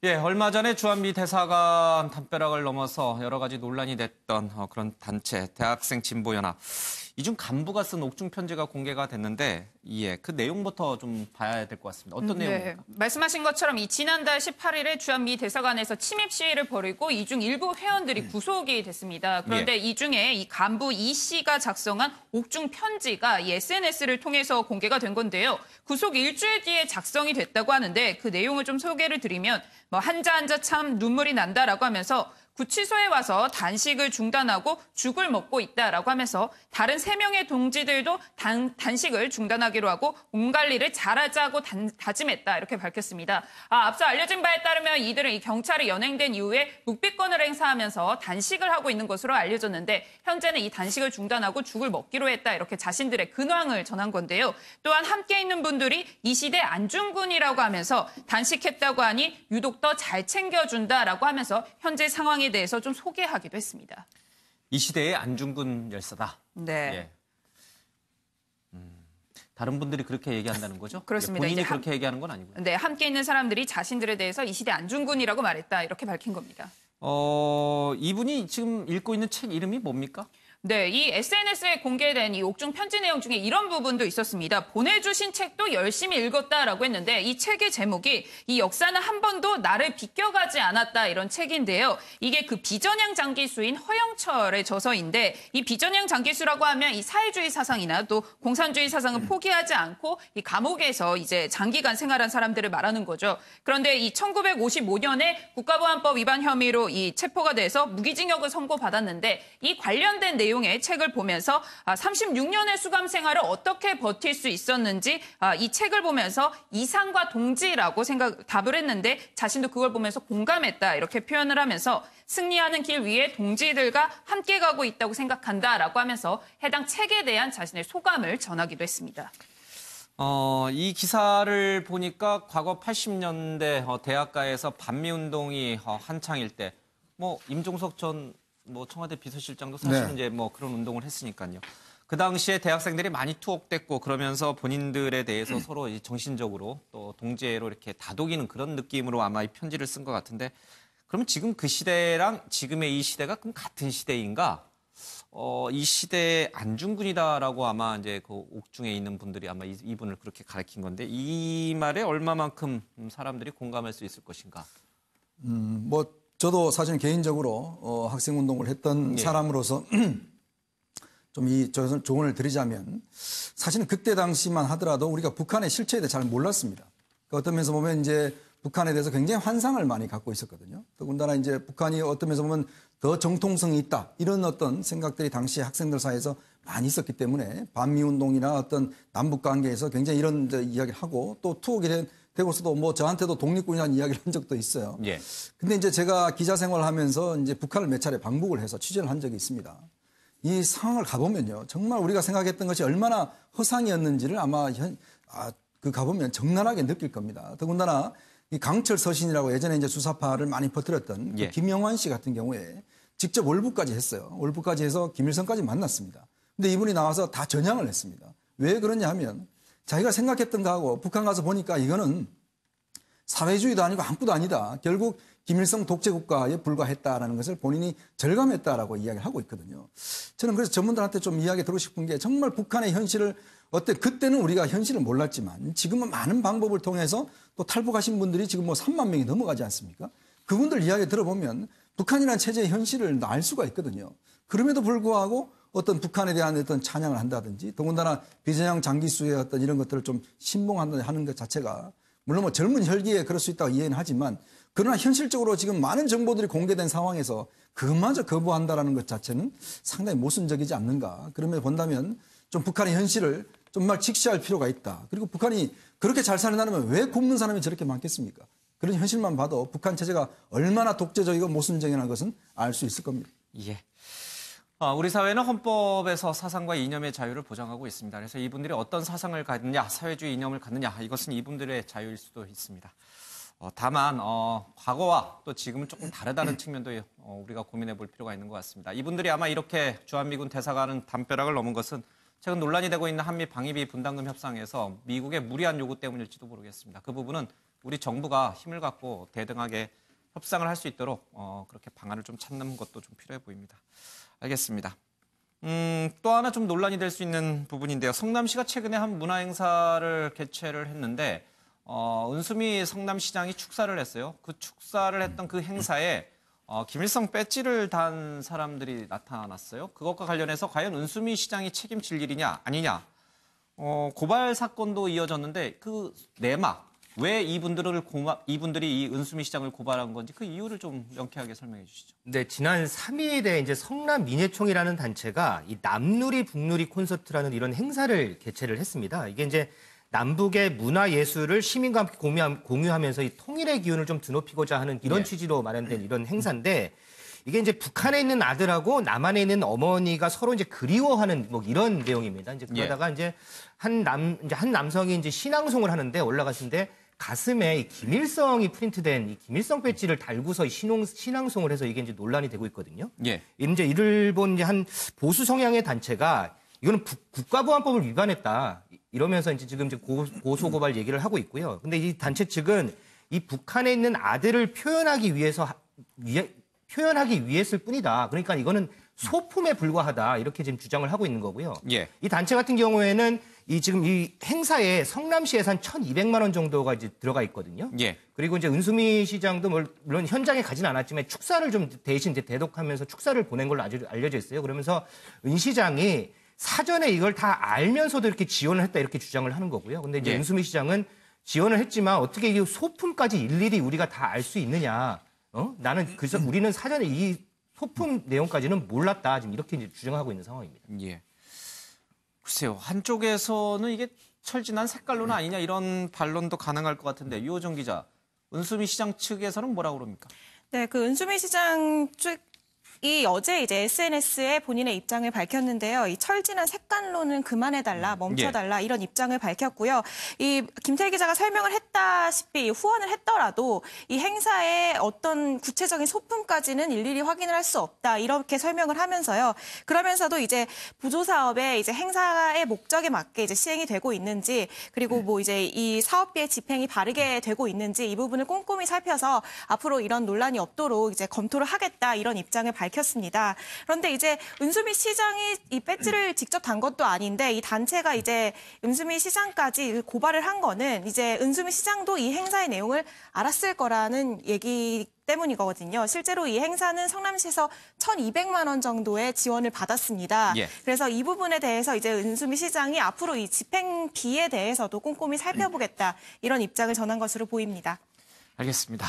예, 얼마 전에 주한미 대사관 담벼락을 넘어서 여러 가지 논란이 됐던 그런 단체, 대학생 진보연합. 이 중 간부가 쓴 옥중 편지가 공개가 됐는데, 예, 그 내용부터 좀 봐야 될 것 같습니다. 어떤 내용입니까? 말씀하신 것처럼 이 지난달 18일에 주한미 대사관에서 침입 시위를 벌이고 이 중 일부 회원들이 구속이 됐습니다. 그런데 이 중에 이 간부 이 씨가 작성한 옥중 편지가 이 SNS를 통해서 공개가 된 건데요. 구속 일주일 뒤에 작성이 됐다고 하는데 그 내용을 좀 소개를 드리면 한자 참 눈물이 난다라고 하면서 구치소에 와서 단식을 중단하고 죽을 먹고 있다라고 하면서 다른 3명의 동지들도 단식을 중단하기로 하고 몸 관리를 잘하자고 다짐했다 이렇게 밝혔습니다. 앞서 알려진 바에 따르면 이들은 이 경찰이 연행된 이후에 묵비권을 행사하면서 단식을 하고 있는 것으로 알려졌는데 현재는 이 단식을 중단하고 죽을 먹기로 했다 이렇게 자신들의 근황을 전한 건데요. 또한 함께 있는 분들이 이 시대 안중근이라고 하면서 단식했다고 하니 유독 더 잘 챙겨준다라고 하면서 현재 상황에 대해서 좀 소개하기도 했습니다. 이 시대의 안중근 열사다. 네. 예. 다른 분들이 그렇게 얘기한다는 거죠? 그렇습니다. 본인이 그렇게 얘기하는 건 아니고요. 네, 함께 있는 사람들이 자신들에 대해서 이 시대 안중근이라고 말했다 이렇게 밝힌 겁니다. 이분이 지금 읽고 있는 책 이름이 뭡니까? 네, 이 SNS에 공개된 이 옥중 편지 내용 중에 이런 부분도 있었습니다. 보내주신 책도 열심히 읽었다라고 했는데 이 책의 제목이 이 역사는 한 번도 나를 비껴가지 않았다 이런 책인데요. 이게 그 비전향 장기수인 허영철의 저서인데 이 비전향 장기수라고 하면 이 사회주의 사상이나 또 공산주의 사상을 포기하지 않고 이 감옥에서 이제 장기간 생활한 사람들을 말하는 거죠. 그런데 이 1955년에 국가보안법 위반 혐의로 이 체포가 돼서 무기징역을 선고받았는데 이 관련된 내용의 책을 보면서 36년의 수감 생활을 어떻게 버틸 수 있었는지 이 책을 보면서 이상과 동지라고 답을 했는데 자신도 그걸 보면서 공감했다 이렇게 표현을 하면서 승리하는 길 위에 동지들과 함께 가고 있다고 생각한다라고 하면서 해당 책에 대한 자신의 소감을 전하기도 했습니다. 이 기사를 보니까 과거 80년대 대학가에서 반미운동이 한창일 때 임종석 전 청와대 비서실장도 사실은 이제 그런 운동을 했으니까요. 그 당시에 대학생들이 많이 투옥됐고 그러면서 본인들에 대해서 서로 이제 정신적으로 또 동지애로 이렇게 다독이는 그런 느낌으로 아마 이 편지를 쓴 것 같은데 그러면 지금 그 시대랑 지금의 이 시대가 그럼 같은 시대인가? 이 시대의 안중근이다라고 아마 이제 그 옥중에 있는 분들이 아마 이분을 그렇게 가리킨 건데 이 말에 얼마만큼 사람들이 공감할 수 있을 것인가? 저도 사실 개인적으로 학생운동을 했던 사람으로서 좀 이 조언을 드리자면 사실은 그때 당시만 하더라도 우리가 북한의 실체에 대해 잘 몰랐습니다. 어떤 면에서 보면 이제 북한에 대해서 굉장히 환상을 많이 갖고 있었거든요. 더군다나 이제 북한이 어떤 면에서 보면 더 정통성이 있다 이런 어떤 생각들이 당시 학생들 사이에서 많이 있었기 때문에 반미운동이나 어떤 남북 관계에서 굉장히 이런 이야기를 하고 또 투옥이 되고서도 저한테도 독립군이라는 이야기를 한 적도 있어요. 예. 근데 이제 제가 기자 생활을 하면서 이제 북한을 몇 차례 방북을 해서 취재를 한 적이 있습니다. 이 상황을 가보면요. 정말 우리가 생각했던 것이 얼마나 허상이었는지를 아마 가보면 적나라하게 느낄 겁니다. 더군다나 이 강철 서신이라고 예전에 이제 수사파를 많이 퍼뜨렸던 그 김영환 씨 같은 경우에 직접 월북까지 했어요. 월북까지 해서 김일성까지 만났습니다. 근데 이분이 나와서 다 전향을 했습니다. 왜 그러냐 하면 자기가 생각했던 거하고 북한 가서 보니까 이거는 사회주의도 아니고 아무것도 아니다. 결국 김일성 독재국가에 불과했다라는 것을 본인이 절감했다라고 이야기를 하고 있거든요. 저는 그래서 전문들한테 좀 이야기 드리고 싶은 게 정말 북한의 현실을 그때는 우리가 현실을 몰랐지만 지금은 많은 방법을 통해서 또 탈북하신 분들이 지금 3만 명이 넘어가지 않습니까? 그분들 이야기 들어보면 북한이라는 체제의 현실을 알 수가 있거든요. 그럼에도 불구하고 어떤 북한에 대한 어떤 찬양을 한다든지 더군다나 비전향 장기수의 어떤 이런 것들을 좀 신봉하는 것 자체가 물론 젊은 혈기에 그럴 수 있다고 이해는 하지만 그러나 현실적으로 지금 많은 정보들이 공개된 상황에서 그것마저 거부한다라는 것 자체는 상당히 모순적이지 않는가. 그러면 본다면 좀 북한의 현실을 정말 직시할 필요가 있다. 그리고 북한이 그렇게 잘 살아나면 왜 굶는 사람이 저렇게 많겠습니까? 그런 현실만 봐도 북한 체제가 얼마나 독재적이고 모순적이라는 것은 알 수 있을 겁니다. 예. 우리 사회는 헌법에서 사상과 이념의 자유를 보장하고 있습니다. 그래서 이분들이 어떤 사상을 갖느냐, 사회주의 이념을 갖느냐, 이것은 이분들의 자유일 수도 있습니다. 다만 과거와 또 지금은 조금 다르다는 측면도 우리가 고민해 볼 필요가 있는 것 같습니다. 이분들이 아마 이렇게 주한미군 대사관은 담벼락을 넘은 것은 최근 논란이 되고 있는 한미 방위비 분담금 협상에서 미국의 무리한 요구 때문일지도 모르겠습니다. 그 부분은 우리 정부가 힘을 갖고 대등하게 협상을 할 수 있도록 그렇게 방안을 좀 찾는 것도 좀 필요해 보입니다. 알겠습니다. 또 하나 좀 논란이 될 수 있는 부분인데요. 성남시가 최근에 한 문화행사를 개최를 했는데 은수미 성남시장이 축사를 했어요. 그 축사를 했던 그 행사에 김일성 배지를 단 사람들이 나타났어요. 그것과 관련해서 과연 은수미 시장이 책임질 일이냐 아니냐 고발 사건도 이어졌는데 그 내막 왜 이분들이 이 은수미 시장을 고발한 건지 그 이유를 좀 명쾌하게 설명해 주시죠. 네, 지난 3일에 이제 성남민예총이라는 단체가 이 남누리 북누리 콘서트라는 이런 행사를 개최를 했습니다. 이게 이제 남북의 문화예술을 시민과 함께 공유하면서 이 통일의 기운을 좀 드높이고자 하는 이런 취지로 마련된 이런 행사인데 이게 이제 북한에 있는 아들하고 남한에 있는 어머니가 서로 이제 그리워하는 뭐 이런 내용입니다. 이제 그러다가 이제 한 남성이 이제 신앙송을 하는데 올라가신데 가슴에 이 김일성이 프린트된 이 김일성 배지를 달고서 이 신앙송을 해서 이게 이제 논란이 되고 있거든요. 예. 이제 이를 본 이제 한 보수 성향의 단체가 이거는 국가보안법을 위반했다. 이러면서 이제 지금 고소고발 얘기를 하고 있고요. 근데 이 단체 측은 이 북한에 있는 아들을 표현하기 위했을 뿐이다. 그러니까 이거는 소품에 불과하다. 이렇게 지금 주장을 하고 있는 거고요. 예. 이 단체 같은 경우에는 지금 이 행사에 성남시 예산 1,200만 원 정도가 이제 들어가 있거든요. 예. 그리고 이제 은수미 시장도 물론 현장에 가진 않았지만 축사를 좀 대신 이제 대독하면서 축사를 보낸 걸로 알려져 있어요. 그러면서 은 시장이 사전에 이걸 다 알면서도 이렇게 지원을 했다 이렇게 주장을 하는 거고요. 근데 이제 은수미 시장은 지원을 했지만 어떻게 이 소품까지 일일이 우리가 다 알 수 있느냐? 나는 그래서 우리는 사전에 이 소품 내용까지는 몰랐다. 지금 이렇게 이제 주장하고 있는 상황입니다. 예. 글쎄요. 한쪽에서는 이게 철진한 색깔론은 아니냐 이런 반론도 가능할 것 같은데 유호정 기자, 은수미 시장 측에서는 뭐라고 그럽니까? 네, 그 은수미 시장 측이 어제 이제 SNS에 본인의 입장을 밝혔는데요. 이 철진한 색깔론은 그만해달라, 멈춰달라 이런 입장을 밝혔고요. 이 김태희 기자가 설명을 했다시피 후원을 했더라도 이 행사의 어떤 구체적인 소품까지는 일일이 확인을 할 수 없다 이렇게 설명을 하면서요. 그러면서도 이제 보조 사업에 이제 행사의 목적에 맞게 이제 시행이 되고 있는지 그리고 뭐 이제 이 사업비의 집행이 바르게 되고 있는지 이 부분을 꼼꼼히 살펴서 앞으로 이런 논란이 없도록 이제 검토를 하겠다 이런 입장을 밝혔습니다. 그런데 이제 은수미 시장이 이 배지를 직접 단 것도 아닌데 이 단체가 이제 은수미 시장까지 고발을 한 거는 이제 은수미 시장도 이 행사의 내용을 알았을 거라는 얘기 때문이거든요. 실제로 이 행사는 성남시에서 1,200만 원 정도의 지원을 받았습니다. 예. 그래서 이 부분에 대해서 이제 은수미 시장이 앞으로 이 집행비에 대해서도 꼼꼼히 살펴보겠다 이런 입장을 전한 것으로 보입니다. 알겠습니다.